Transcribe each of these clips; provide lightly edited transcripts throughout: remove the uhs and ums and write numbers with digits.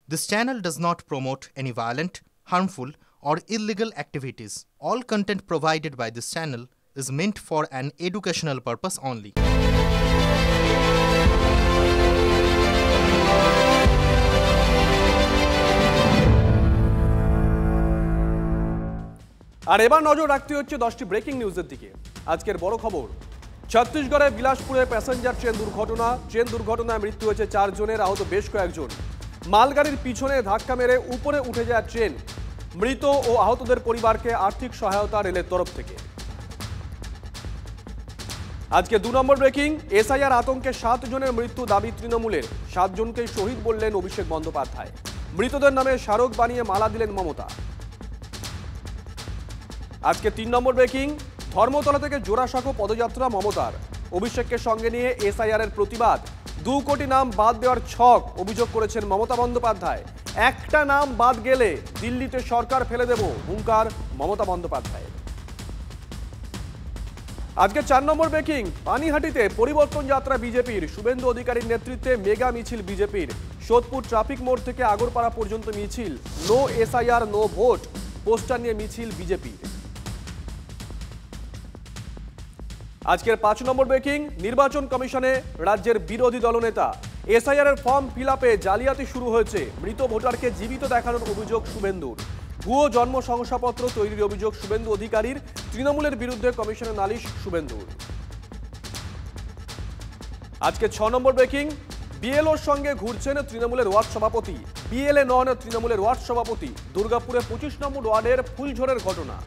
This channel does not promote any violent, harmful, or illegal activities. All content provided by this channel is meant for an educational purpose only. আর এবার নজর রাখতে হচ্ছে 10টি breaking নিউজের দিকে। আজকের বড় খবর, ছত্তিশগড়ে বিলাসপুরে প্যাসেঞ্জার ট্রেন দুর্ঘটনায় মৃত্যু হয়েছে 4 জনের, আহত বেশ কয়েকজন। মালগাড়ির পিছনে ধাক্কা মেরে উপরে উঠে যায় ট্রেন। মৃত ও আহতদের পরিবারকে আর্থিক সহায়তা রেলের তরফ থেকে। আজকে 2 নম্বর ব্রেকিং, এসআইআর আতঙ্কে 7 জনের মৃত্যু দাবি তৃণমূলের। 7 জনকেই শহীদ বললেন অভিষেক বন্দ্যোপাধ্যায়। মৃতদের নামে স্মারক বানিয়ে মালা দিলেন মমতা। আজকে 3 নম্বর ব্রেকিং, ধর্মতলা থেকে জোড়াসাঁকো পদযাত্রা মমতার। অভিষেককে সঙ্গে নিয়ে এসআইআর এর প্রতিবাদ। 2 কোটি নাম বাদ দেওয়ার ছক অভিযোগ করেছেন মমতা বন্দ্যোপাধ্যায়। একটা নাম বাদ গেলে দিল্লিতে সরকার ফেলে দেব, হুঙ্কার মমতা বন্দ্যোপাধ্যায়। আজকে 4 নম্বর ব্রেকিং, পানিহাটিতে পরিবর্তন যাত্রা বিজেপির। শুভেন্দু অধিকারীর নেতৃত্বে মেগা মিছিল বিজেপির। সোদপুর ট্রাফিক মোড় থেকে আগরপাড়া পর্যন্ত মিছিল। No SIR no vote poster নিয়ে মিছিল বিজেপির। আজকের 5 নম্বর ব্রেকিং, নির্বাচন কমিশনে রাজ্যের বিরোধী দলনেতা। এসআইআর এর ফর্ম ফিল আপে জালিয়াতি শুরু হয়েছে। মৃত ভোটারকে জীবিত দেখানোর অভিযোগ শুভেন্দুর। ভুয়ো জন্ম শংসাপত্র তৈরির অভিযোগ শুভেন্দু অধিকারীর। তৃণমূলের বিরুদ্ধে কমিশনে নালিশ শুভেন্দুর। আজকে 6 নম্বর ব্রেকিং, বিএলওর সঙ্গে ঘুরছেন তৃণমূলের ওয়ার্ড সভাপতি। বিএলএ নন তৃণমূলের ওয়ার্ড সভাপতি। দুর্গাপুরে 25 নম্বর ওয়ার্ডের ফুলঝড়ের ঘটনা।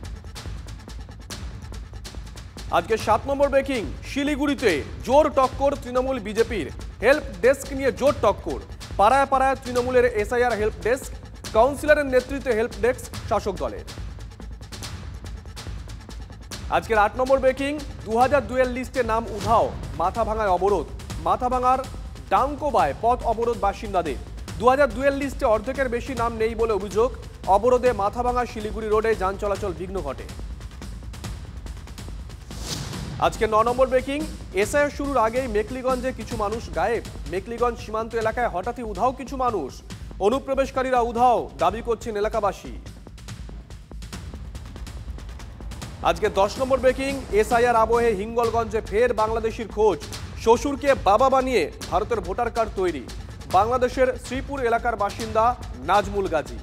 আজকে 7 নম্বর ব্রেকিং, শিলিগুড়িতে জোর টক্কর তৃণমূল বিজেপির। হেল্প ডেস্ক নিয়ে জোর টক্কর। পাড়ায় পাড়ায় তৃণমূলের এসআইআর হেল্প ডেস্ক। কাউন্সিলরের নেতৃত্বে হেল্প ডেস্ক শাসক দলের। আজকের 8 নম্বর ব্রেকিং, 2002 এর লিস্টে নাম উধাও। মাথা ভাঙায় অবরোধ। মাথা ভাঙার ডাঙ্কোবায় পথ অবরোধ বাসিন্দাদের। 2002 এর লিস্টে অর্ধেকের বেশি নাম নেই বলে অভিযোগ। অবরোধে মাথাভাঙা শিলিগুড়ি রোডে যান চলাচল বিঘ্ন ঘটে। আজকে 9 নম্বর ব্রেকিং, এসআইআর শুরুর আগেই মেকলিগঞ্জে কিছু মানুষ গায়েব। মেকলিগঞ্জ সীমান্ত এলাকায় হঠাৎই উধাও কিছু মানুষ। অনুপ্রবেশকারীরা উধাও দাবি করছেন এলাকাবাসী। আজকে 10 নম্বর ব্রেকিং, এসআইআর আবহে হিঙ্গলগঞ্জে ফের বাংলাদেশির খোঁজ। শ্বশুরকে বাবা বানিয়ে ভারতের ভোটার কার্ড তৈরি। বাংলাদেশের শ্রীপুর এলাকার বাসিন্দা নাজমুল গাজী।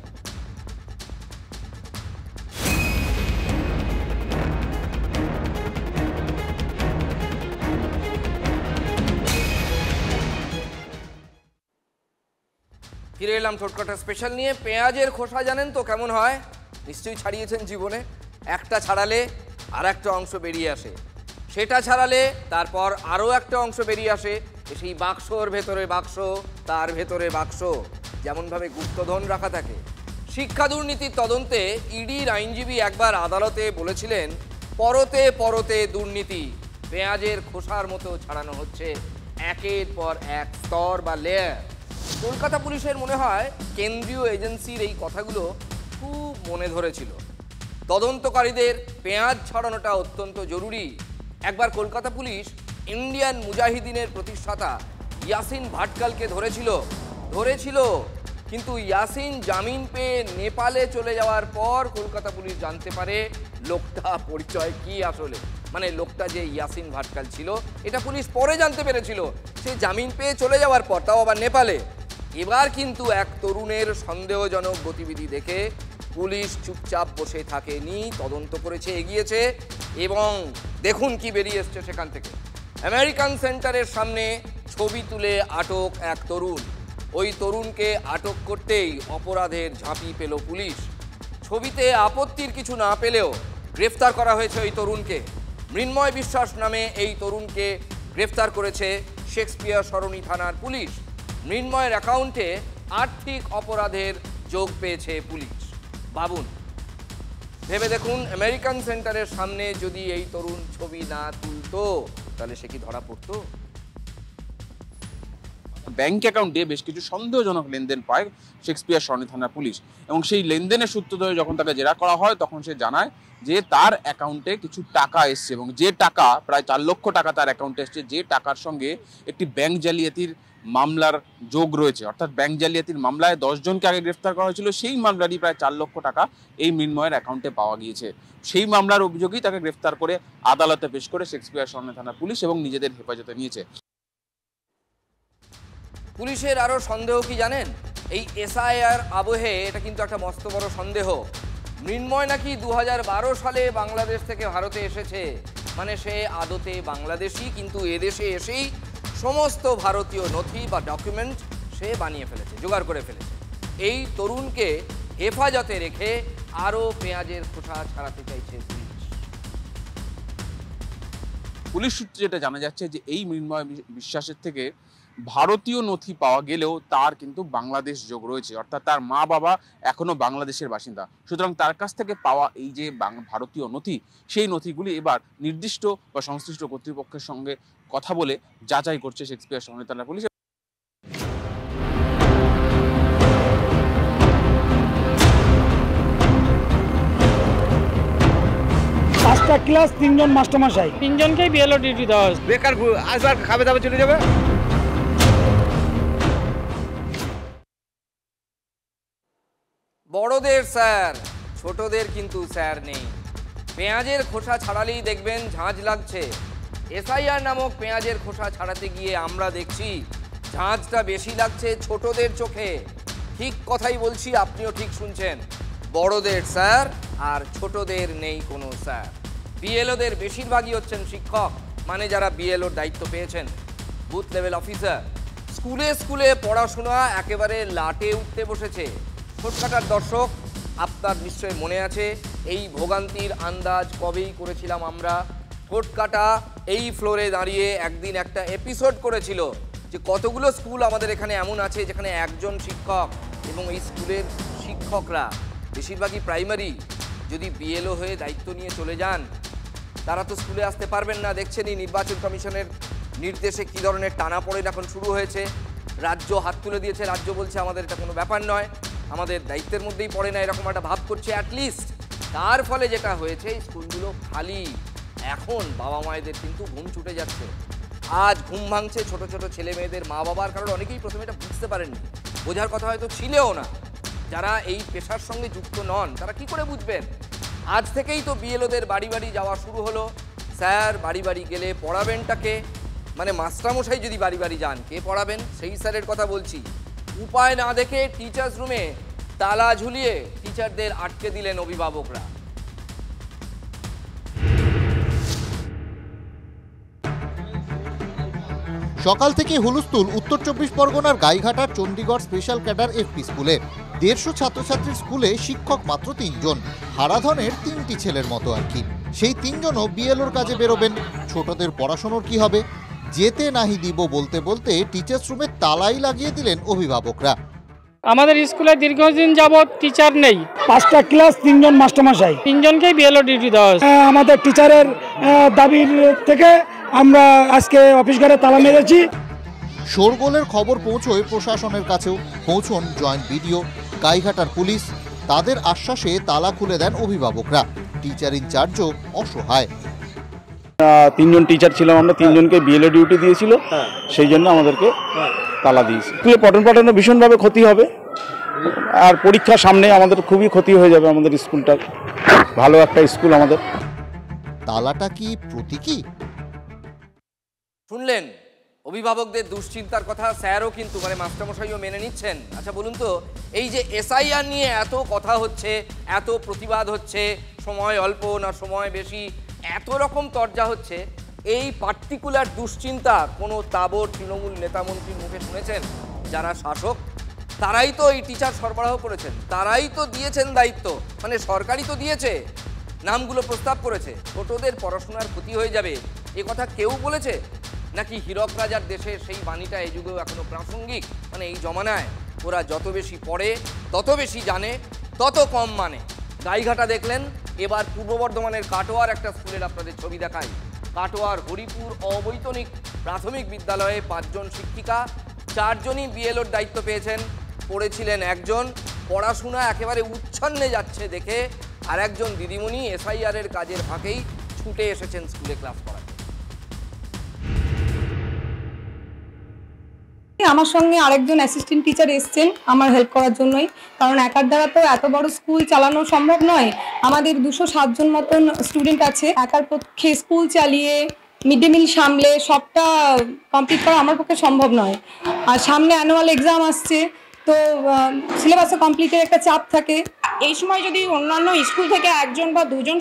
ফিরে এলাম ছোটখাটো স্পেশাল নিয়ে। পেঁয়াজের খোসা জানেন তো কেমন হয়? নিশ্চয়ই ছাড়িয়েছেন জীবনে। একটা ছাড়ালে আর একটা অংশ বেরিয়ে আসে, সেটা ছাড়ালে তারপর আরও একটা অংশ বেরিয়ে আসে। সেই বাক্সর ভেতরে বাক্স, তার ভেতরে বাক্স, যেমনভাবে গুপ্তধন রাখা থাকে। শিক্ষা দুর্নীতির তদন্তে ইডির আইনজীবী একবার আদালতে বলেছিলেন, পরতে পরতে দুর্নীতি পেঁয়াজের খোসার মতো ছাড়ানো হচ্ছে একের পর এক স্তর বা লেয়ার। কলকাতা পুলিশের মনে হয় কেন্দ্রীয় এজেন্সির এই কথাগুলো খুব মনে ধরেছিল। তদন্তকারীদের পেঁয়াজ ছড়ানোটা অত্যন্ত জরুরি। একবার কলকাতা পুলিশ ইন্ডিয়ান মুজাহিদিনের প্রতিষ্ঠাতা ইয়াসিন ভাটকালকে ধরেছিল, কিন্তু ইয়াসিন জামিন পেয়ে নেপালে চলে যাওয়ার পর কলকাতা পুলিশ জানতে পারে লোকটা পরিচয় কি আসলে। মানে লোকটা যে ইয়াসিন ভাটকাল ছিল এটা পুলিশ পরে জানতে পেরেছিল, সে জামিন পেয়ে চলে যাওয়ার পর, তাও আবার নেপালে। এবার কিন্তু এক তরুণের সন্দেহজনক গতিবিধি দেখে পুলিশ চুপচাপ বসে থাকেনি, তদন্ত করেছে, এগিয়েছে। এবং দেখুন কি বেরিয়ে এসছে সেখান থেকে। আমেরিকান সেন্টারের সামনে ছবি তুলে আটক এক তরুণ। ওই তরুণকে আটক করতেই অপরাধের ঝাঁপি পেল পুলিশ। ছবিতে আপত্তির কিছু না পেলেও গ্রেফতার করা হয়েছে ওই তরুণকে। মৃন্ময় বিশ্বাস নামে এই তরুণকে গ্রেফতার করেছে শেক্সপিয়ার সরণি থানার পুলিশ। মৃন্ময়ের অ্যাকাউন্টে আর্থিক অপরাধের যোগ পেয়েছে পুলিশ। ভাবুন, ভেবে দেখুন, আমেরিকান সেন্টারের সামনে যদি এই তরুণ ছবি না তুলতো তাহলে সে কি ধরা পড়তো? ব্যাংক অ্যাকাউন্টে বেশ কিছু সন্দেহজনক লেনদেন পায় শেক্সপিয়ার সরণি থানার পুলিশ, এবং সেই লেনদেনের সূত্র ধরে যখন তাকে জেরা করা হয় তখন সে জানায় যে তার অ্যাকাউন্টে কিছু টাকা এসছে, এবং যে টাকা প্রায় 4 লক্ষ টাকা তার অ্যাকাউন্টে এসছে, যে টাকার সঙ্গে একটি ব্যাংক জালিয়াতির মামলার যোগ রয়েছে, অর্থাৎ ব্যাংক জালিয়াতির মামলায় 10 জনকে আগে গ্রেফতার করা হয়েছিল, সেই মামলারই প্রায় 4 লক্ষ টাকা এই মৃন্ময়ের অ্যাকাউন্টে পাওয়া গিয়েছে। সেই মামলার অভিযোগেই তাকে গ্রেফতার করে আদালতে পেশ করে শেক্সপিয়ার সরণি থানা পুলিশ এবং নিজেদের হেফাজতে নিয়েছে। পুলিশের আরও সন্দেহ কি জানেন? এই এসআইআর আবহে এটা কিন্তু একটা মস্ত বড় সন্দেহ। মৃন্ময় নাকি 2012 সালে বাংলাদেশ থেকে ভারতে এসেছে, মানে সে আদতে বাংলাদেশি, কিন্তু এদেশে এসেই সমস্ত ভারতীয় নথি বা ডকুমেন্ট সে বানিয়ে ফেলেছে, জোগাড় করে ফেলেছে। এই তরুণকে হেফাজতে রেখে আরও পেঁয়াজের খোসা ছাড়াতে চাইছে পুলিশ। পুলিশ সূত্রে যেটা জানা যাচ্ছে যে এই মৃন্ময় বিশ্বাসের থেকে ভারতীয় নথি পাওয়া গেলেও তার কিন্তু বাংলাদেশ যোগ রয়েছে, অর্থাৎ তার মা বাবা এখনো বাংলাদেশের বাসিন্দা। সুতরাং তার কাছ থেকে পাওয়া এই যে ভারতীয় নথি, সেই নথিগুলি এবার নির্দিষ্ট বা সংশ্লিষ্ট কর্তৃপক্ষের সঙ্গে কথা বলে যাচাই করছে শেক্সপিয়ার সরণি থানা পুলিশ। 5টা ক্লাস 3 জন মাস্টারমশাই, 3 জনকেই বিএলও ডিউটি দেওয়া হয়েছে। বেকার আসবার খাবে দাবে চলে যাবে। বড়দের স্যার, ছোটদের কিন্তু স্যার নেই। পেঁয়াজের খোসা ছাড়ালেই দেখবেন ঝাঁঝ লাগছে। এসআইআর নামক পেঁয়াজের খোসা ছাড়াতে গিয়ে আমরা দেখছি ঝাঁঝটা বেশি লাগছে ছোটদের চোখে। ঠিক কথাই বলছি, আপনিও ঠিক শুনছেন। বড়দের স্যার আর ছোটদের নেই কোনো স্যার। বিএলওদের বেশিরভাগই হচ্ছেন শিক্ষক, মানে যারা বিএলওর দায়িত্ব পেয়েছেন, বুথ লেভেল অফিসার। স্কুলে স্কুলে পড়াশোনা একেবারে লাটে উঠতে বসেছে। ছোটখাটার দর্শক, আপনার নিশ্চয়ই মনে আছে এই ভোগান্তির আন্দাজ কবেই করেছিলাম আমরা। ছোটকাটা এই ফ্লোরে দাঁড়িয়ে একদিন একটা এপিসোড করেছিল যে কতগুলো স্কুল আমাদের এখানে এমন আছে যেখানে একজন শিক্ষক, এবং এই স্কুলের শিক্ষকরা বেশিরভাগই প্রাইমারি। যদি বিএলও হয়ে দায়িত্ব নিয়ে চলে যান, তারা তো স্কুলে আসতে পারবেন না। দেখছেনই নির্বাচন কমিশনের নির্দেশে কী ধরনের টানাপোড়েন এখন শুরু হয়েছে। রাজ্য হাত তুলে দিয়েছে, রাজ্য বলছে আমাদের এটা কোনো ব্যাপার নয়, আমাদের দায়িত্বের মধ্যেই পড়ে না, এরকম একটা ভাব করছে অ্যাটলিস্ট। তার ফলে যেটা হয়েছে, স্কুলগুলো খালি। এখন বাবা মায়েদের কিন্তু ঘুম ছুটে যাচ্ছে। আজ ঘুম ভাঙছে ছোট ছোট ছেলে মেয়েদের মা বাবার, কারণ অনেকেই প্রথমে এটা বুঝতে পারেননি, বোঝার কথা হয়তো ছিলেও না। যারা এই পেশার সঙ্গে যুক্ত নন তারা কি করে বুঝবেন? আজ থেকেই তো বিএলওদের বাড়ি বাড়ি যাওয়া শুরু হলো। স্যার বাড়ি বাড়ি গেলে পড়াবেনটাকে, মানে মাস্টারমশাই যদি বাড়ি বাড়ি যান, কে পড়াবেন? সেই স্যারের কথা বলছি। উপায় না দেখে টিচার্স রুমে তালা ঝুলিয়ে টিচারদের আটকে দিলেন অভিভাবকরা। সকাল থেকে হুলস্থুল উত্তর 24 পরগনার গাইঘাটার চণ্ডীগড় স্পেশাল ক্যাডার এফপি স্কুলে। 150 ছাত্রছাত্রীর স্কুলে শিক্ষক মাত্র 3 জন, হারাধনের 3টি ছেলের মতো আর কি। সেই 3 জনও বিএলওর কাজে বেরোবেন। ছোটদের পড়াশোনার কি হবে? যেতে নাহি দিব বলতে বলতে টিচার্স রুমে তালাই লাগিয়ে দিলেন অভিভাবকরা। আমাদের স্কুলে দীর্ঘদিন যাবৎ টিচার নেই। 5টা ক্লাস 3 জন মাস্টারমশাই, 3 জনকেই বিএলও ডিউটি দেওয়া হয়েছে। আমাদের টিচারের দাবির থেকে আমরা আজকে অফিস ঘরে তালা মেরেছি। শোরগোলের খবর পৌঁছয় প্রশাসনের কাছেও। পৌঁছন জয়েন্ট বিডিও, গাইঘাটার পুলিশ। তাদের আশ্বাসে তালা খুলে দেন অভিভাবকরা। টিচার ইনচার্জও অসহায়। 3 জন টিচার ছিলাম আমরা, 3 জনকে বিএলও ডিউটি দিয়েছিল, সেই জন্য আমাদেরকে তালা দিয়েছে। স্কুলে পঠন পাঠনে ভীষণভাবে ক্ষতি হবে, আর পরীক্ষার সামনে আমাদের খুবই ক্ষতি হয়ে যাবে। আমাদের স্কুলটা ভালো একটা স্কুল আমাদের। তালাটা কি প্রতীকী? শুনলেন অভিভাবকদের দুশ্চিন্তার কথা। স্যারও কিন্তু, মানে মাস্টারমশাইও মেনে নিচ্ছেন। আচ্ছা বলুন তো, এই যে এসআইআর নিয়ে এত কথা হচ্ছে, এত প্রতিবাদ হচ্ছে, সময় অল্প না সময় বেশি, এত রকম তরজা হচ্ছে, এই পার্টিকুলার দুশ্চিন্তা কোনো তাবড় তৃণমূল নেতামন্ত্রীর মুখে শুনেছেন? যারা শাসক তারাই তো এই টিচার সরবরাহ করেছেন, তারাই তো দিয়েছেন দায়িত্ব, মানে সরকারই তো দিয়েছে, নামগুলো প্রস্তাব করেছে। ছোটদের পড়াশোনার ক্ষতি হয়ে যাবে এ কথা কেউ বলেছে নাকি? হীরক রাজার দেশে সেই বাণীটা এই যুগেও এখনো প্রাসঙ্গিক। মানে এই জমানায় ওরা যত বেশি পড়ে, তত বেশি জানে, তত কম মানে। গাইঘাটা দেখলেন, এবার পূর্ব বর্ধমানের কাটোয়ার একটা স্কুলের আপনাদের ছবি দেখাই। কাটোয়ার হরিপুর অবৈতনিক প্রাথমিক বিদ্যালয়ে 5 জন শিক্ষিকা, 4 জনই বিএলওর দায়িত্ব পেয়েছেন। পড়েছিলেন একজন, পড়াশোনা একেবারে উচ্ছন্নে যাচ্ছে দেখে আর একজন দিদিমণি এসআইআরের কাজের ফাঁকেই ছুটে এসেছেন স্কুলে ক্লাস করাতে। আমার সঙ্গে আরেকজন অ্যাসিস্ট্যান্ট টিচার এসছেন আমার হেল্প করার জন্যই, কারণ একার দ্বারা তো এত বড় স্কুল চালানো সম্ভব নয়। আমাদের 207 জন মতন স্টুডেন্ট আছে, একার পক্ষে স্কুল চালিয়ে মিড ডে মিল সামলে সবটা কমপ্লিট করা আমার পক্ষে সম্ভব নয়। আর সামনে অ্যানুয়াল এক্সাম আসছে, তো সিলেবাসে কমপ্লিটের একটা চাপ থাকে। এই সময় যদি অন্যান্য স্কুল থেকে একজন বা দুজন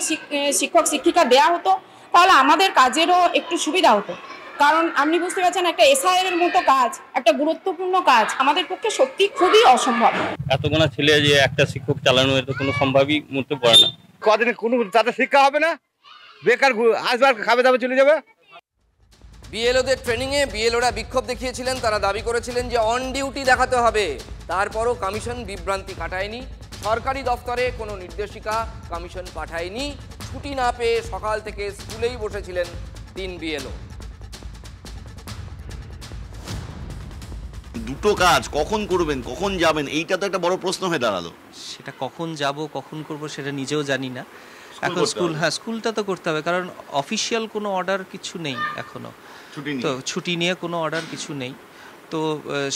শিক্ষক শিক্ষিকা দেয়া হতো তাহলে আমাদের কাজেরও একটু সুবিধা হতো, কারণ আপনি বুঝতে পারছেন একটা এসআইআর এর মতো কাজ, একটা গুরুত্বপূর্ণ কাজ আমাদের পক্ষে সত্যি খুবই অসম্ভব। এতগুলো ছেলে যে একটা শিক্ষক চালানো এটা কোনো সম্ভবই মধ্যে পড়ে না। কদিনে কোনো তাদের শিক্ষা হবে না, বেকার আসবার খাবে দাবে চলে যাবে। বিএলওদের ট্রেনিংয়ে বিএলওরা বিক্ষোভ দেখিয়েছিলেন। তারা দাবি করেছিলেন যে অন ডিউটি দেখাতে হবে। তারপরও কমিশন বিভ্রান্তি কাটায়নি। সরকারি দফতরে কোনো নির্দেশিকা কমিশন পাঠায়নি। ছুটি না পেয়ে সকাল থেকে স্কুলেই বসেছিলেন 3 বিএলও। দুটো কাজ কখন করবেন, কখন যাবেন, এইটা তো একটা বড় প্রশ্ন হয়ে দাঁড়ালো। সেটা কখন যাব কখন করব সেটা নিজেও জানি না। এখন স্কুলটা তো করতে হবে, কারণ অফিসিয়াল কোনো অর্ডার কিছু নেই এখনো, তো ছুটি নিয়ে কোনো অর্ডার কিছু নেই। তো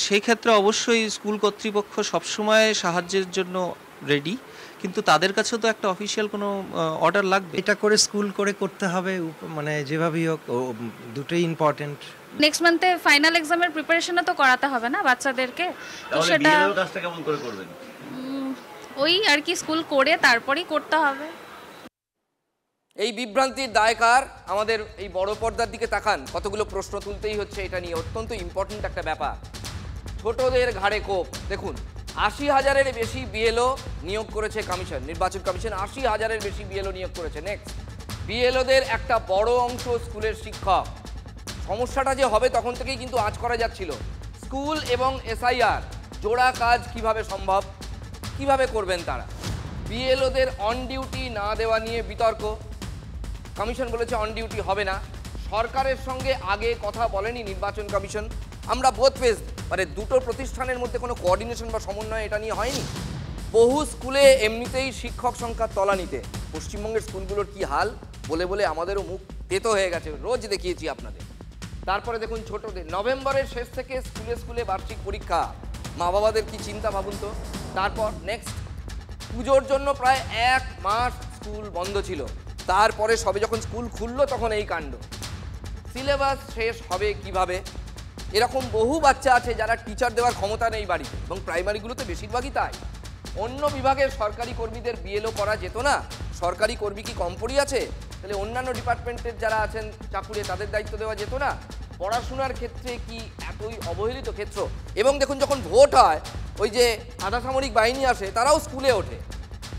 সেই ক্ষেত্রে অবশ্যই স্কুল কর্তৃপক্ষ সবসময় সাহায্যের জন্য রেডি, কিন্তু তাদের কাছেও তো একটা অফিসিয়াল কোনো অর্ডার লাগবে। এটা করে স্কুল করে করতে হবে, মানে যেভাবেই হোক, দুটোই ইম্পর্টেন্ট। নেক্সট মান্থে ফাইনাল এক্সামের প্রিপারেশনও তো করাতে হবে না বাচ্চাদেরকে, তো সেটা কাজটা কেমন করে করবেন? ওই আর কি স্কুল করে তারপরেই করতে হবে। এই বিভ্রান্তির দায়কার আমাদের এই বড় পর্দার দিকে তাকান, কতগুলো প্রশ্ন তুলতেই হচ্ছে এটা নিয়ে। অত্যন্ত ইম্পর্টেন্ট একটা ব্যাপার, ছোটদের ঘাড়ে কোপ। দেখুন 80,000-এর বেশি বিএলও নিয়োগ করেছে কমিশন, নির্বাচন কমিশন 80,000-এর বেশি বিএলও নিয়োগ করেছে। নেক্সট, বিএলওদের একটা বড় অংশ স্কুলের শিক্ষক। সমস্যাটা যে হবে তখন থেকেই কিন্তু আঁচ করা যাচ্ছিল। স্কুল এবং এসআইআর জোড়া কাজ কিভাবে সম্ভব, কিভাবে করবেন তারা? বিএলওদের অন ডিউটি না দেওয়া নিয়ে বিতর্ক। কমিশন বলেছে অন ডিউটি হবে না। সরকারের সঙ্গে আগে কথা বলেনি নির্বাচন কমিশন। আমরা বোথ ফেজ, মানে দুটো প্রতিষ্ঠানের মধ্যে কোনো কোঅর্ডিনেশন বা সমন্বয় এটা নিয়ে হয়নি। বহু স্কুলে এমনিতেই শিক্ষক সংখ্যার তলানিতে। পশ্চিমবঙ্গের স্কুলগুলোর কি হাল বলে বলে আমাদেরও মুখ তেতো হয়ে গেছে, রোজ দেখিয়েছি আপনাদের। তারপরে দেখুন ছোটদের নভেম্বরের শেষ থেকে স্কুলে স্কুলে বার্ষিক পরীক্ষা। মা বাবাদের কি চিন্তা ভাবুন তো। তারপর নেক্সট, পুজোর জন্য প্রায় 1 মাস স্কুল বন্ধ ছিল, তারপরে সবে যখন স্কুল খুললো তখন এই কাণ্ড। সিলেবাস শেষ হবে কিভাবে? এরকম বহু বাচ্চা আছে যারা টিচার দেওয়ার ক্ষমতা নেই বাড়িতে, এবং প্রাইমারিগুলোতে বেশিরভাগই তাই। অন্য বিভাগের সরকারি কর্মীদের বিএলও করা যেত না? সরকারি কর্মী কি কম পড়ি আছে? তাহলে অন্যান্য ডিপার্টমেন্টের যারা আছেন চাকুরে তাদের দায়িত্ব দেওয়া যেত না? পড়াশোনার ক্ষেত্রে কি এতই অবহেলিত ক্ষেত্র? এবং দেখুন যখন ভোট হয়, ওই যে আধা সামরিক বাহিনী আসে, তারাও স্কুলে ওঠে।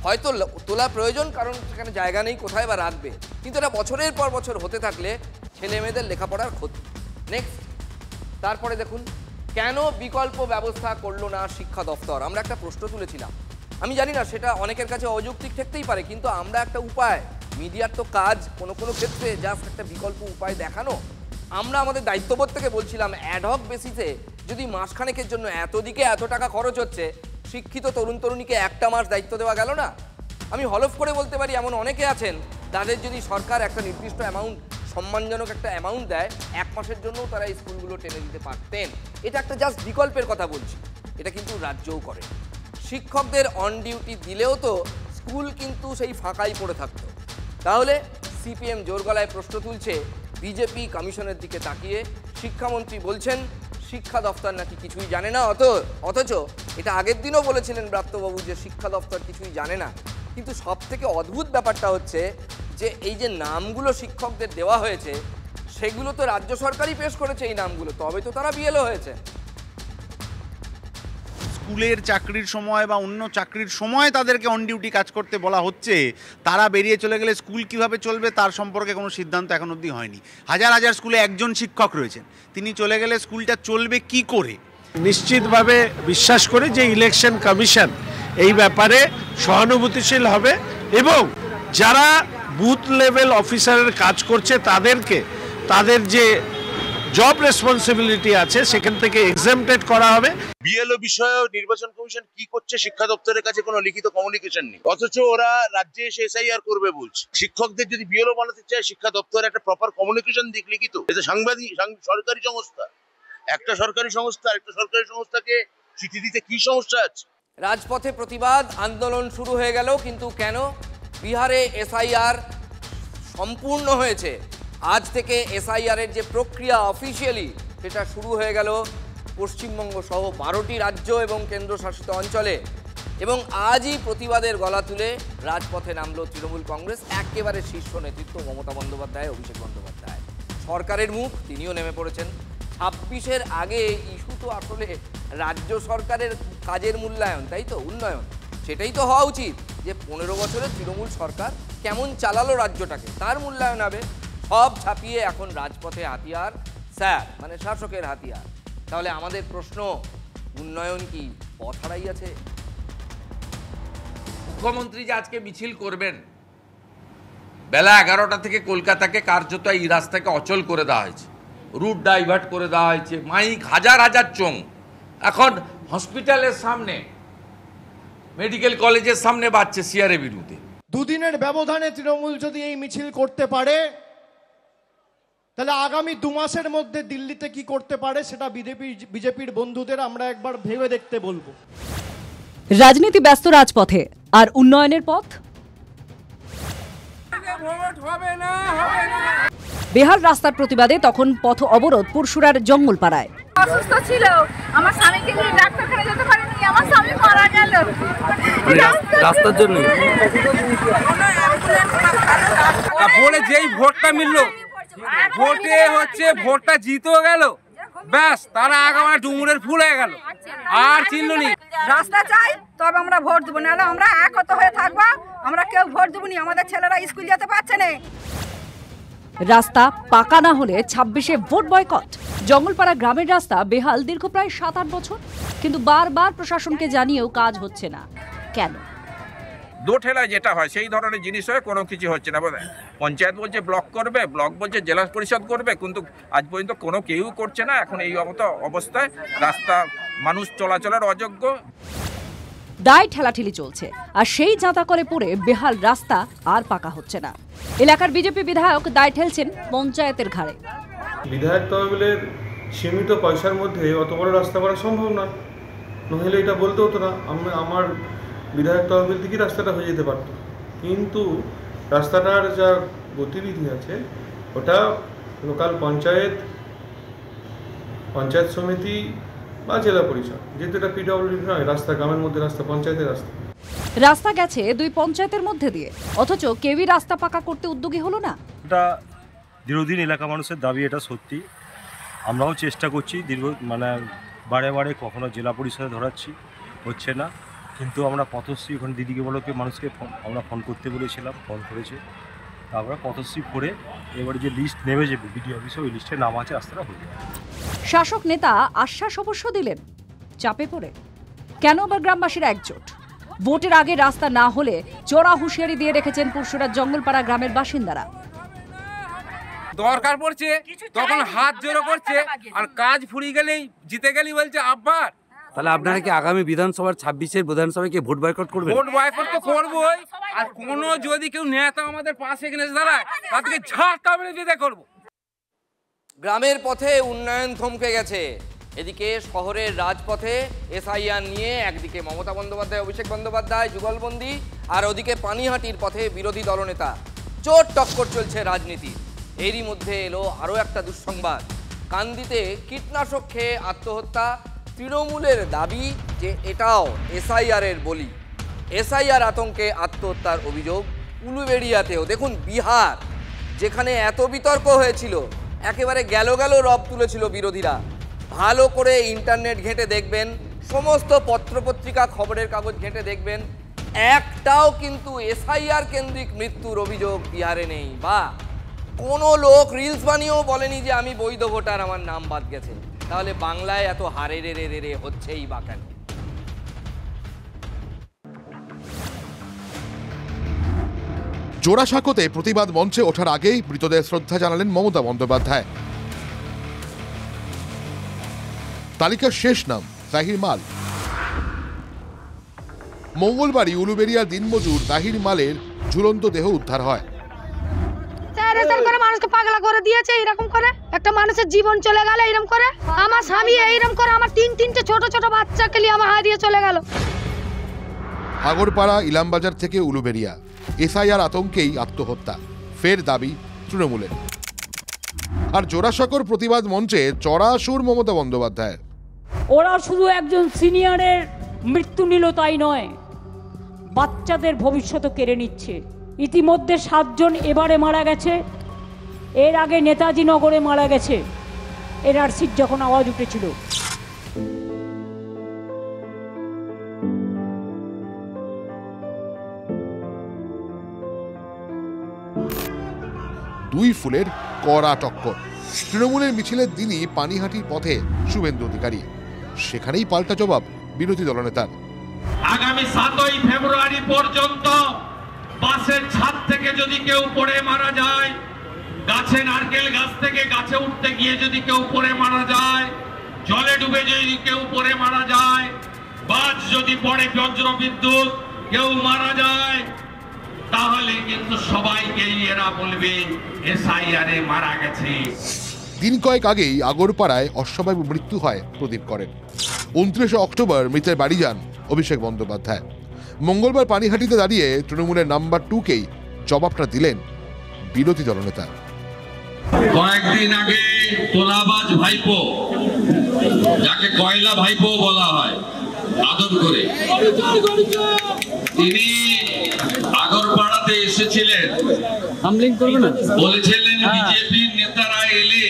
হয়তো তোলা প্রয়োজন, কারণ সেখানে জায়গা নেই, কোথায় বা রাখবে, কিন্তু এটা বছরের পর বছর হতে থাকলে ছেলে মেয়েদের লেখাপড়ার ক্ষতি। নেক্সট, তারপরে দেখুন কেন বিকল্প ব্যবস্থা করলো না শিক্ষা দপ্তর? আমরা একটা প্রশ্ন তুলেছিলাম। আমি জানি না সেটা অনেকের কাছে অযৌক্তিক ঠেকতেই পারে, কিন্তু আমরা একটা উপায়, মিডিয়ার তো কাজ কোনো কোনো ক্ষেত্রে জাস্ট একটা বিকল্প উপায় দেখানো। আমরা আমাদের দায়িত্ববোধ থেকে বলছিলাম অ্যাডহক বেসিসে যদি মাসখানেকের জন্য এতদিকে এত টাকা খরচ হচ্ছে, শিক্ষিত তরুণ তরুণীকে একটা মাস দায়িত্ব দেওয়া গেল না? আমি হলফ করে বলতে পারি এমন অনেকে আছেন তাদের যদি সরকার একটা নির্দিষ্ট অ্যামাউন্ট, সম্মানজনক একটা অ্যামাউন্ট দেয়, 1 মাসের জন্যও তারা এই স্কুলগুলো টেনে দিতে পারতেন। এটা একটা জাস্ট বিকল্পের কথা বলছি, এটা কিন্তু রাজ্যও করে। শিক্ষকদের অন ডিউটি দিলেও তো স্কুল কিন্তু সেই ফাঁকাই পড়ে থাকতো। তাহলে সিপিএম জোর গলায় প্রশ্ন তুলছে বিজেপি কমিশনের দিকে তাকিয়ে। শিক্ষামন্ত্রী বলছেন শিক্ষা দফতর নাকি কিছুই জানে না, অথচ এটা আগের দিনও বলেছিলেন ব্রাত্যবাবু যে শিক্ষা দফতর কিছুই জানে না। কিন্তু সব থেকে অদ্ভুত ব্যাপারটা হচ্ছে যে এই যে নামগুলো শিক্ষকদের দেওয়া হয়েছে, সেগুলো তো রাজ্য সরকারই পেশ করেছে এই নামগুলো, তবে তো তারা বিএলও হয়েছে। স্কুলের চাকরির সময় বা অন্য চাকরির সময় তাদেরকে অন ডিউটি কাজ করতে বলা হচ্ছে, তারা বেরিয়ে চলে গেলে স্কুল কিভাবে চলবে তার সম্পর্কে কোনো সিদ্ধান্ত এখন অবধি হয়নি। হাজার হাজার স্কুলে একজন শিক্ষক রয়েছেন, তিনি চলে গেলে স্কুলটা চলবে কি করে? নিশ্চিতভাবে বিশ্বাস করি যে ইলেকশন কমিশন এই ব্যাপারে সহানুভূতিশীল হবে এবং যারা বুথ লেভেল অফিসারের কাজ করছে তাদেরকে তাদের যে জব রেসপন্সিবিলিটি আছে সেখান থেকে এক্সাম্পটেড করা হবে। বিএলও বিষয়ে নির্বাচন কমিশন কি করছে শিক্ষা দপ্তরের কাছে কোনো লিখিত কমিউনিকেশন নেই, অথচ ওরা রাজ্যে এসে এসআইআর করবে বলছে। শিক্ষকদের যদি বিএলও বানাতে চায় শিক্ষা দপ্তর একটা প্রপার কমিউনিকেশন দিক লিখিত। এটা সাংবাদিক সরকারি সংস্থা, একটা সরকারি সংস্থা আরেকটা সরকারি সংস্থাকে চিঠি দিতে কি সমস্যা আছে? রাজপথে প্রতিবাদ আন্দোলন শুরু হয়ে গেল, কিন্তু কেন? বিহারে এসআইআর সম্পূর্ণ হয়েছে, আজ থেকে এসআইআর এর যে প্রক্রিয়া অফিসিয়ালি সেটা শুরু হয়ে গেল পশ্চিমবঙ্গ সহ 12টি রাজ্য এবং কেন্দ্রশাসিত অঞ্চলে। এবং আজই প্রতিবাদের গলা তুলে রাজপথে নামলো তৃণমূল কংগ্রেস, একেবারে শীর্ষ নেতৃত্ব মমতা বন্দ্যোপাধ্যায়, অভিষেক বন্দ্যোপাধ্যায়। সরকারের মুখ, তিনিও নেমে পড়েছেন। 26-এর আগে ইস্যু তো আসলে রাজ্য সরকারের কাজের মূল্যায়ন, তাই তো, উন্নয়ন, সেটাই তো হওয়া উচিত যে 15 বছরের তৃণমূল সরকার কেমন চালালো রাজ্যটাকে, তার মূল্যায়ন হবে। সব ছাপিয়ে এখন রাজপথে হাতিয়ার স্যার, মানে শাসকের হাতিয়ার। তাহলে আমাদের প্রশ্ন, উন্নয়ন কি পথ হারাই আছে? মুখ্যমন্ত্রী যে আজকে মিছিল করবেন, বেলা 11টা থেকে কলকাতাকে কার্যত এই রাস্তাকে অচল করে দেওয়া হয়েছে, রুট ডাইভার্ট করে দেওয়া হয়েছে, মাইক হাজার হাজার চোং। এখন হসপিটালের সামনে, মেডিকেল কলেজের সামনে বাজছে সিআরএ বিরুদ্ধে। দুদিনের ব্যবধানে তৃণমূল যদি এই মিছিল করতে পারে, তাহলে আগামী 2 মাসের মধ্যে দিল্লিতে কি করতে পারে সেটা বিজেপির বন্ধুদের আমরা একবার ভেবে দেখতে বলবো। রাজনীতি ব্যস্ত রাজপথে, আর উন্নয়নের পথ? বেহাল রাস্তার প্রতিবাদে তখন পথ অবরোধ পুরসুরার জঙ্গলপাড়ায়। অসুস্থ ছিল, আমার স্বামীকে নিয়ে ডাক্তারখানায় যেতে পারিনি, আমার স্বামী মারা গেল রাস্তার জন্য। ভোটে যেই ভোটটা মিললো, ভোটে হচ্ছে ভোটটা জিতেও গেল, ব্যাস তারা আগামী ডুমুরের ফুল হয়ে গেল, আর চিনল নি। রাস্তা চাই তবে আমরা ভোট দেবো, নাহলে আমরা একত হয়ে থাকবো, আমরা কেউ ভোট দেবো নি। আমাদের ছেলেরা স্কুল যেতে পারছে না। রাস্তা পাকা না হলে 26-এ ভোট বয়কট। জঙ্গলপাড়া গ্রামের রাস্তা বেহাল দীর্ঘ প্রায় 7-8 বছর, কিন্তু বারবার প্রশাসনকে জানিয়েও কাজ হচ্ছে না। কেন? দোঠেলা যেটা হয় সেই ধরনের জিনিস হয়ে কোনো কিছু হচ্ছে না। পঞ্চায়েত বলছে ব্লক করবে, ব্লক বলছে জেলা পরিষদ করবে, কিন্তু আজ পর্যন্ত কোনো কেউ করছে না। এখন এই অবস্থায় রাস্তা মানুষ চলাচলের অযোগ্য, দায় ঠেলাঠেলি চলছে, আর সেই জাঁতা করে পড়ে বেহাল রাস্তা আর পাকা হচ্ছে না। এলাকার বিজেপি বিধায়ক দায় ঠেলছেন পঞ্চায়েতের ঘাড়ে। বিধায়ক তহবিলের সীমিত পয়সার মধ্যে অত বড় রাস্তা করা সম্ভব না, নইলে এটা বলতে হতো না। আমার বিধায়ক তহবিল থেকে রাস্তাটা হয়ে যেতে পারত, কিন্তু রাস্তাটার যা গতিবিধি আছে ওটা লোকাল পঞ্চায়েত সমিতি বা জেলা পরিষদ, যেহেতু এটা পিডব্লিউডি নয়, রাস্তা গ্রামের মধ্যে রাস্তা, পঞ্চায়েতের রাস্তা। রাস্তা গেছে 2 পঞ্চায়েতের মধ্যে দিয়ে, অথচ কেউই রাস্তা পাকা করতে উদ্যোগী হলো না। এটা দীর্ঘদিন এলাকা মানুষের দাবি, এটা সত্যি। আমরাও চেষ্টা করছি বারে বারে, কখনো জেলা পরিষদে ধরাচ্ছি, হচ্ছে না। কিন্তু আমরা পথশ্রী ওখানে দিদিকে বলোকে মানুষকে আমরা ফোন করতে বলেছিলাম, ফোন করেছে, তারপরে পথশ্রী করে এবারে যে লিস্ট নেমে যাবে বিডিও অফিসে, ওই লিস্টে নাম আছে, রাস্তাটা হয়ে যাবে। শাসক নেতা আশ্বাস অবশ্য দিলেন, চাপে পড়ে কেন আবার গ্রামবাসীরা একজোট? ভোটের আগে রাস্তা না হলে চড়া হুঁশিয়ারি দিয়ে রেখেছেন পুরসুরার জঙ্গলপাড়া গ্রামের বাসিন্দারা। দরকার পড়ছে তখন হাত জোড়ো করছে, আর কাজ ফুরিয়ে গেলেই জিতে গেলেই বলছে আব্বার। তাহলে আপনারা কি আগামী বিধানসভার 26-এর বিধানসভায় কি ভোট বয়কট করবেন? ভোট বয়কট তো করবোই, আর কোনো যদি কেউ নেতা আমাদের পাশে এখানে দাঁড়ায় তাদেরকে ঝাঁটা মেরে দিতে করবো। গ্রামের পথে উন্নয়ন থমকে গেছে, এদিকে শহরের রাজপথে এসআইআর নিয়ে একদিকে মমতা বন্দ্যোপাধ্যায়, অভিষেক বন্দ্যোপাধ্যায় যুগলবন্দি, আর ওদিকে পানিহাটির পথে বিরোধী দলনেতা। চোট টক্কর চলছে রাজনীতি। এরই মধ্যে এলো আরও একটা দুঃসংবাদ। কান্দিতে কীটনাশক খেয়ে আত্মহত্যা। তৃণমূলের দাবি যে এটাও এসআইআরের বলি। এসআইআর আতঙ্কে আত্মহত্যার অভিযোগ উলুবেড়িয়াতেও। দেখুন, বিহার যেখানে এত বিতর্ক হয়েছিল, একেবারে গেল রব তুলেছিল বিরোধীরা। ভালো করে ইন্টারনেট ঘেঁটে দেখবেন, সমস্ত পত্রপত্রিকা খবরের কাগজ ঘেঁটে দেখবেন, একটাও কিন্তু এসআইআর কেন্দ্রিক মৃত্যুর অভিযোগ বিহারে নেই। বা কোনো লোক রিলস বানিয়েও বলেনি যে আমি বৈধ ভোটার, আমার নাম বাদ গেছে। তাহলে বাংলায় এত হারে রে হচ্ছেই বা কেন? জোড়াসাঁকোতে প্রতিবাদ মঞ্চে ওঠার আগেই মৃতদের শ্রদ্ধা জানালেন মমতা বন্দ্যোপাধ্যায়। তালিকার শেষ নাম জাহির মাল। মঙ্গলবারই উলুবেড়িয়ার দিনমজুর জাহির মালের ঝুলন্ত দেহ উদ্ধার হয়। মানুষকে পাগলা করে দিয়েছে এরকম করে। একটা মানুষের জীবন চলে গেল এরকম করে। আমার স্বামী এইরকম করে আমার তিনটে ছোট ছোট বাচ্চাকে নিয়ে আমার হারিয়ে চলে গেল। আগরপাড়া ইলামবাজার থেকে উলুবেড়িয়া এসআইআর আতঙ্কেই আত্মহত্যা, ফের দাবি তৃণমূলের। আর জোড়াসাঁকোর প্রতিবাদ মঞ্চে চড়া সুর মমতা বন্দ্যোপাধ্যায়ের। ওরা শুধু একজন সিনিয়রের মৃত্যু নিল তাই নয়, বাচ্চাদের ভবিষ্যৎ কেড়ে নিচ্ছে। ইতিমধ্যে 7 জন এবারে মারা গেছে, এর আগে নেতাজি নগরে মারা গেছে এনআরসির যখন আওয়াজ উঠেছিল। দুই ফুলের কড়া টক্কর। তৃণমূলের মিছিলের দিনই পানিহাটির পথে শুভেন্দু অধিকারী, সেখানেই পাল্টা জবাব বিরোধী দলনেতার। আগামী 7ই ফেব্রুয়ারি পর্যন্ত বাসের ছাদ থেকে যদি কেউ পড়ে মারা যায়, গাছে নারকেল গাছ থেকে গাছে উঠতে গিয়ে যদি কেউ পড়ে মারা যায়, জলে ডুবে যদি কেউ পড়ে মারা যায়, বাজ যদি পড়ে বজ্র বিদ্যুৎ কেউ মারা যায়, তাহলে কিন্তু সবাইকেই এরা বলবে এসআইআরে মারা গেছে। দিন কয়েক আগেই আগরপাড়ায় অস্বাভাবিক মৃত্যু হয় প্রদীপ করের। 29 অক্টোবর মৃতের বাড়ি যান অভিষেক বন্দ্যোপাধ্যায়। মঙ্গলবার পানিহাটিতে দাঁড়িয়ে তৃণমূলের নাম্বার 2কেই জবাবটা দিলেন বিরোধী দলনেতা। কয়েকদিন আগে তোলাবাজ ভাইপো, যাকে কয়লা ভাইপো বলা হয় আদর করে, তিনি আগরপাড়াতে এসেছিলেন, বলেছিলেন বিজেপির নেতারা এলে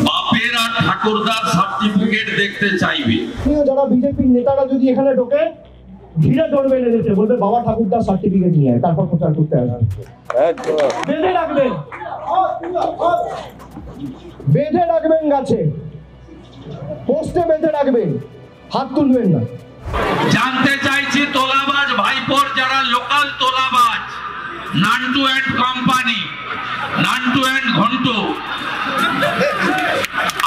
বাপের আর ঠাকুরদার সার্টিফিকেট দেখতে চাইবে। যারা বিজেপির নেতারা যদি এখানে ঢোকে ঘিরে ধরবে, এনে বলবে বাবা ঠাকুরদার সার্টিফিকেট নিয়ে তারপর প্রচার করতে আসবে। বেঁধে রাখবেন, বেঁধে রাখবেন, গাছে পোস্টে বেঁধে রাখবেন, হাত তুলবেন না। জানতে চাইছি তোলাবাজ ভাইপোর যারা লোকাল তোলাবাজ, Nantu and company, Nantu and Ghantu,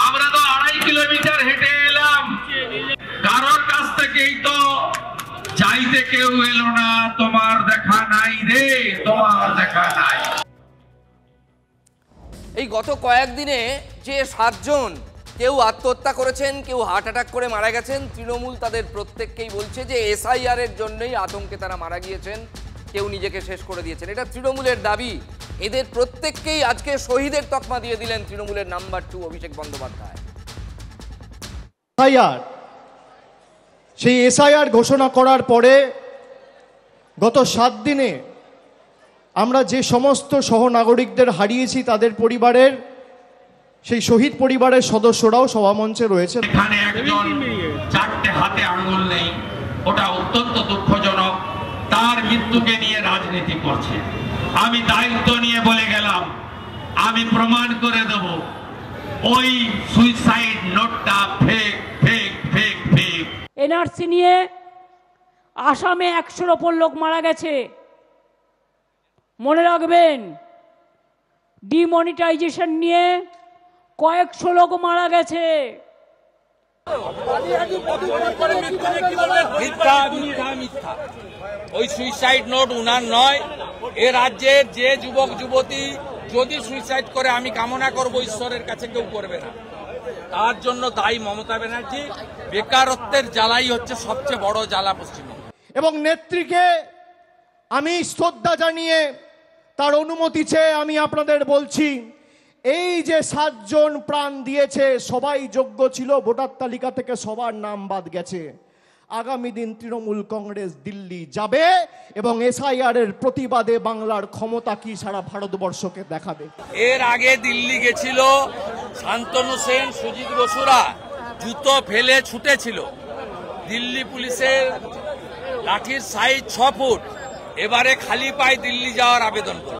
আমরা তো 2.5 কিলোমিটার হেঁটে এলাম, কারোর কাছ থেকেই তো চাইতে কেউ এলো না, তোমার দেখা নাই রে, তোমার দেখা নাই। এই গত কয়েকদিনে যে 7 জন কেউ আত্মহত্যা করেছেন, কেউ হার্ট অ্যাটাক করে মারা গেছেন, তৃণমূল তাদের প্রত্যেককেই বলছে যে এসআইআর এর জন্যই আতঙ্কে তারা মারা গিয়েছেন, কেউ নিজেকে শেষ করে দিয়েছেন। এটা তৃণমূলের দাবি। এদের প্রত্যেককেই আজকে শহীদের তকমা দিয়ে দিলেন তৃণমূলের নাম্বার 2 অভিষেক বন্দ্যোপাধ্যায়। সেই এসআইআর ঘোষণা করার পরে গত 7 দিনে আমরা যে সমস্ত সহনাগরিকদের হারিয়েছি, তাদের পরিবারের, সেই শহীদ পরিবারের সদস্যরাও সভামঞ্চে রয়েছে। এখানে একজন 4টে হাতে আঙ্গুল নেই, ওটা অত্যন্ত দুঃখজনক। তার মৃত্যুকে নিয়ে রাজনীতি করছে। আমি দায়িত্ব নিয়ে বলে গেলাম, আমি প্রমাণ করে দেব ওই সুইসাইড নোটটা fake fake fake fake. NRC নিয়ে আসামে 100-এর ওপর লোক মারা গেছে। মনে রাখবেন, ডিমনিটাইজেশন নিয়ে কয়েকশো লোক মারা গেছে। ওই সুইসাইড নোট উনার নয়। এ রাজ্যের যে যুবক যুবতী যদি সুইসাইড করে, আমি কামনা করব ঈশ্বরের কাছে কেউ করবে না। তার জন্য দায়ী মমতা ব্যানার্জি। বেকারত্বের জ্বালাই হচ্ছে সবচেয়ে বড় জ্বালা পশ্চিমবঙ্গে। এবং নেত্রীকে আমি শ্রদ্ধা জানিয়ে তার অনুমতি চেয়ে আমি আপনাদের বলছি, এই যে 7 জন প্রাণ দিয়েছে সবাই যোগ্য ছিল, ভোটার তালিকা থেকে সবার নাম বাদ গেছে। আগামী দিন তৃণমূল কংগ্রেস দিল্লি যাবে এবং এসআইআর এর প্রতিবাদে বাংলার ক্ষমতা কি সারা ভারতবর্ষকে দেখাবে। এর আগে দিল্লি গেছিল শান্তনু সেন, সুজিত বসুরা, জুতো ফেলে ছুটেছিল। দিল্লি পুলিশের লাঠির সাইজ 6 ফুট। এবারে খালি পায়ে দিল্লি যাওয়ার আবেদন করে।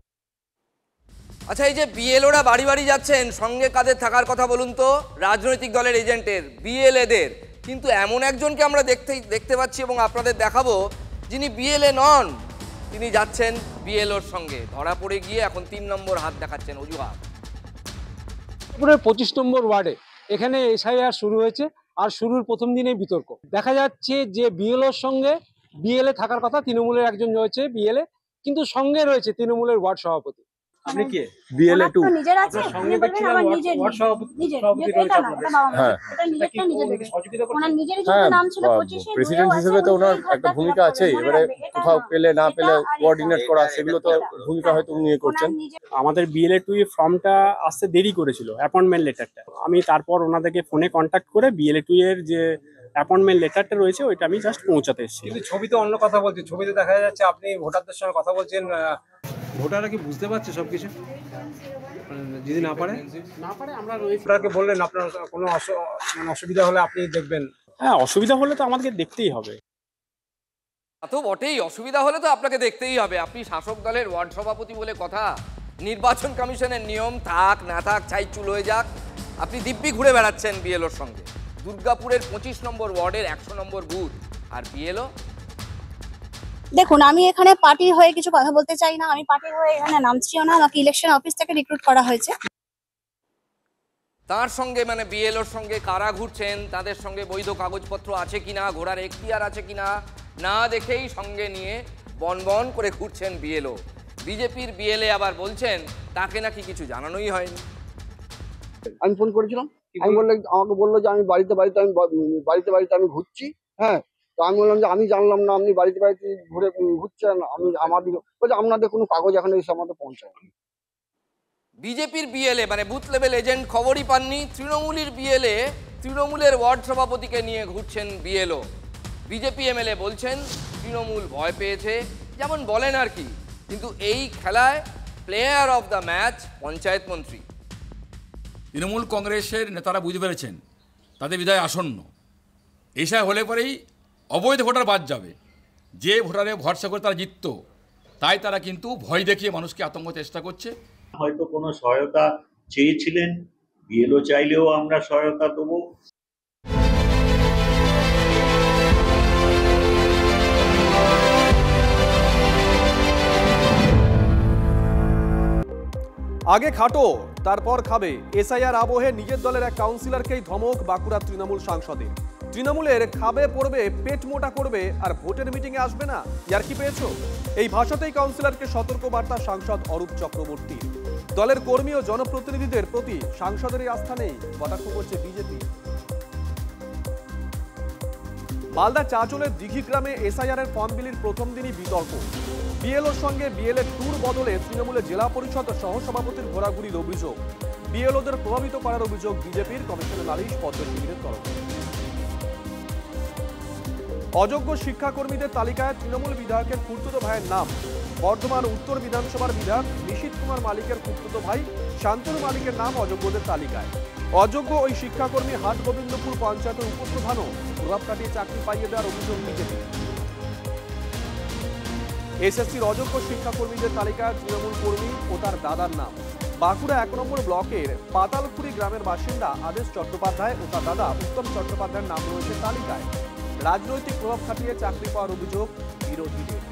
আচ্ছা, এই যে বিএলওরা বাড়ি বাড়ি যাচ্ছেন, সঙ্গে কাদের থাকার কথা বলুন তো? রাজনৈতিক দলের এজেন্টের, বিএলএদের। কিন্তু এমন একজনকে আমরা দেখতে পাচ্ছি এবং আপনাদের দেখাবো, যিনি বিএলএ নন, তিনি যাচ্ছেন বিএলওর সঙ্গে। ধরা পড়ে গিয়ে এখন 3 নম্বর হাত দেখাচ্ছেন, অজুহাত। 25 নম্বর ওয়ার্ডে এখানে এসআইআর শুরু হয়েছে, আর শুরুর প্রথম দিনেই বিতর্ক দেখা যাচ্ছে যে বিএলওর সঙ্গে বিএলএ থাকার কথা, তৃণমূলের একজন রয়েছে বিএলএ, কিন্তু সঙ্গে রয়েছে তৃণমূলের ওয়ার্ড সভাপতি। আপনি কে? BLA 2 নিজের আছে, সঙ্গে দেখছিলাম ওয়ার্ড সভাপতি রয়েছে আপনাদের। হ্যাঁ এটা নিজেরটা নিজে দেবে। সহযোগিতা করছেন? ওনার নিজেরই যেহেতু নাম ছিল 25 প্রেসিডেন্ট হিসেবে তো ওনার একটা ভূমিকা আছে, এবারে কোথাও পেলে না পেলে কোঅর্ডিনেট করা সেগুলো তো ভূমিকা হয়তো উনি করছেন। আমাদের BLA 2 এর ফর্মটা আসতে দেরি করেছিল, অ্যাপয়েন্টমেন্ট লেটারটা। আমি তারপর ওনাদেরকে ফোনে কন্ট্যাক্ট করে BLA 2 এর যে অ্যাপয়েন্টমেন্ট লেটারটা রয়েছে ওইটা আমি জাস্ট পৌঁছাতে এসেছি। কিন্তু ছবিতে অন্য কথা বলছে, ছবিতে দেখা যাচ্ছে আপনি ভোটারদের সঙ্গে কথা বলছেন। ভোটাররা কি বুঝতে পারছে সবকিছু? যদি না পারে আমরা ভোটারকে বললেন আপনার কোনো অসুবিধা হলে আপনি দেখবেন। হ্যাঁ, অসুবিধা হলে তো আমাদেরকে দেখতেই হবে। তা তো বটেই, অসুবিধা হলে তো আপনাকে দেখতেই হবে। আপনি শাসক দলের ওয়ার্ড সভাপতি বলে কথা, নির্বাচন কমিশনের নিয়ম থাক না থাক, চাই চুল হয়ে যাক, আপনি দিব্যি ঘুরে বেড়াচ্ছেন বিএলওর সঙ্গে। দুর্গাপুরের 25 নম্বর ওয়ার্ডের 100 নম্বর বুথ, আর বিএলও। দেখুন, আমি এখানে পার্টির হয়ে কিছু কথা বলতে চাই না। আমি পার্টির হয়ে এখানে নামছিও না, আমাকে ইলেকশন অফিস থেকে রিক্রুট করা হয়েছে। তার সঙ্গে মানে বিএলওর সঙ্গে কারা ঘুরছেন, তাদের সঙ্গে বৈধ কাগজপত্র আছে কিনা, ঘোড়ার এখতিয়ার আছে কিনা না দেখেই সঙ্গে নিয়ে বনবন করে ঘুরছেন বিএলও। বিজেপির বিএলএ আবার বলছেন তাকে নাকি কিছু জানানোই হয়নি। আমি ফোন করেছিলাম, আমি আমাকে বললো যে আমি বাড়িতে আমি ঘুরছি। হ্যাঁ, তো আমি বললাম যে আমি জানলাম না আপনি বাড়িতে ঘুরে ঘুরছেন। আমি আমাদের বলছে আপনাদের কোনো কাগজ এখন এসে আমাদের পৌঁছায়। বিজেপির বিএলএ মানে বুথ লেভেল এজেন্ট খবরই পাননি। তৃণমূলের বিএলএ তৃণমূলের ওয়ার্ড সভাপতিকে নিয়ে ঘুরছেন বিএলও। বিজেপি এমএলএ বলছেন তৃণমূল ভয় পেয়েছে, যেমন বলেন আর কি। কিন্তু এই খেলায় player of the match panchayat মন্ত্রী। তৃণমূল কংগ্রেসের নেতারা বুঝতে পেরেছেন তাদের বিদায় আসন্ন। এইসব হলে পরেই অবৈধ ভোটার বাদ যাবে। যে ভোটারে ভরসা করে তারা জিতত, তাই তারা কিন্তু ভয় দেখিয়ে মানুষকে আতঙ্ক চেষ্টা করছে। হয়তো কোনো সহায়তা চেয়েছিলেন, বিএলও চাইলেও আমরা সহায়তা দেবো। আগে খাটো তারপর খাবে, এসআইআর আবহে নিজের দলের এক কাউন্সিলরকেই ধমক বাঁকুড়া তৃণমূল সাংসদের। তৃণমূলের খাবে পড়বে, পেট মোটা করবে আর ভোটের মিটিংয়ে আসবে না, ইয়ার কি পেয়েছো? এই ভাষাতেই কাউন্সিলরকে সতর্ক বার্তা সাংসদ অরূপ চক্রবর্তী। দলের কর্মী ও জনপ্রতিনিধিদের প্রতি সাংসদের এই আস্থা নেই, কটাক্ষ করছে বিজেপি। মালদা চাঁচলের দিঘিগ্রামে এসআইআর এর ফর্ম বিলির প্রথম দিনই বিতর্ক। বিএলওর সঙ্গে বিএলএ টুর বদলে তৃণমূলের জেলা পরিষদ সহসভাপতির ঘোরাঘুরির অভিযোগ। বিএলওদের প্রভাবিত করার অভিযোগ বিজেপির কমিশনে নালিশ পদ্ম শিবিরের তরফে। অযোগ্য শিক্ষাকর্মীদের তালিকায় তৃণমূল বিধায়কের খুড়তুতো ভাইয়ের নাম। বর্ধমান উত্তর বিধানসভার বিধায়ক নিশীথ কুমার মালিকের খুড়তুতো ভাই শান্তনু মালিকের নাম অযোগ্যদের তালিকায়। অযোগ্য ওই শিক্ষাকর্মী হাট গোবিন্দপুর পঞ্চায়েতের উপপ্রধানও প্রভাব কাটিয়ে চাকরি পাইয়ে দেওয়ার অভিযোগ বিজেপি। এসএসসির অযোগ্য শিক্ষাকর্মীদের তালিকায় তৃণমূল কর্মী ও তার দাদার নাম। বাঁকুড়া 1 নম্বর ব্লকের পাতালপুরি গ্রামের বাসিন্দা আদেশ চট্টোপাধ্যায় ও তার দাদা উত্তম চট্টোপাধ্যায়ের নাম রয়েছে তালিকায়। রাজনৈতিক প্রভাব খাটিয়ে চাকরি পাওয়ার অভিযোগ বিরোধীদের।